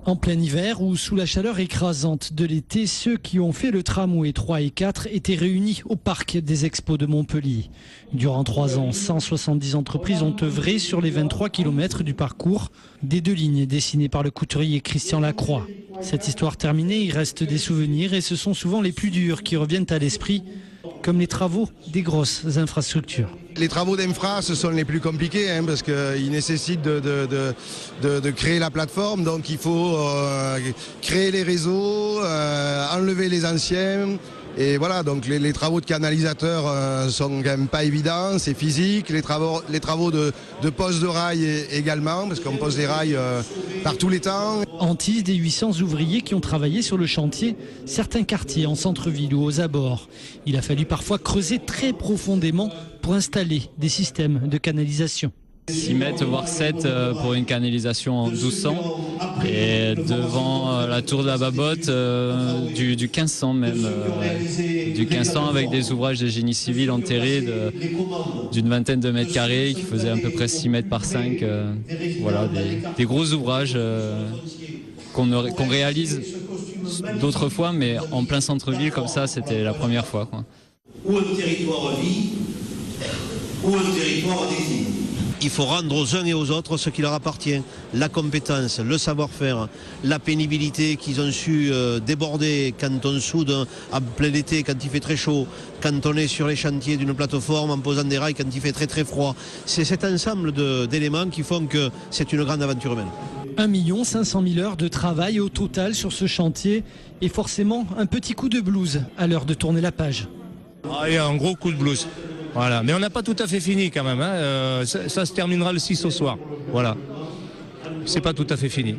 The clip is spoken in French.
En plein hiver ou sous la chaleur écrasante de l'été, ceux qui ont fait le tramway 3 et 4 étaient réunis au parc des expos de Montpellier. Durant 3 ans, 170 entreprises ont œuvré sur les 23 km du parcours des 2 lignes dessinées par le couturier Christian Lacroix. Cette histoire terminée, il reste des souvenirs et ce sont souvent les plus durs qui reviennent à l'esprit, comme les travaux des grosses infrastructures. Les travaux d'infra, ce sont les plus compliqués parce qu'ils nécessitent de créer la plateforme. Donc il faut créer les réseaux, enlever les anciens. Et voilà, donc les travaux de canalisateurs sont quand même pas évidents, c'est physique. Les travaux de pose de rails également, parce qu'on pose des rails par tous les temps. Antise des 800 ouvriers qui ont travaillé sur le chantier, certains quartiers en centre-ville ou aux abords. Il a fallu parfois creuser très profondément pour installer des systèmes de canalisation. 6 mètres voire 7 pour une canalisation en 1200 et devant la tour de la Babotte du 1500 même, du 1500 avec des ouvrages de génie civil enterrés d'une vingtaine de mètres carrés qui faisaient à peu près 6 mètres par 5, voilà, des gros ouvrages qu'on réalise d'autres fois, mais en plein centre-ville comme ça c'était la première fois, quoi. Où un territoire vit, où un territoire désigne. Il faut rendre aux uns et aux autres ce qui leur appartient, la compétence, le savoir-faire, la pénibilité qu'ils ont su déborder quand on soude en plein été, quand il fait très chaud, quand on est sur les chantiers d'une plateforme en posant des rails quand il fait très très froid. C'est cet ensemble d'éléments qui font que c'est une grande aventure humaine. 1 500 000 heures de travail au total sur ce chantier et forcément un petit coup de blues à l'heure de tourner la page. Il y a un gros coup de blues. Voilà. Mais on n'a pas tout à fait fini quand même. Ça se terminera le 6 au soir. Voilà. C'est pas tout à fait fini.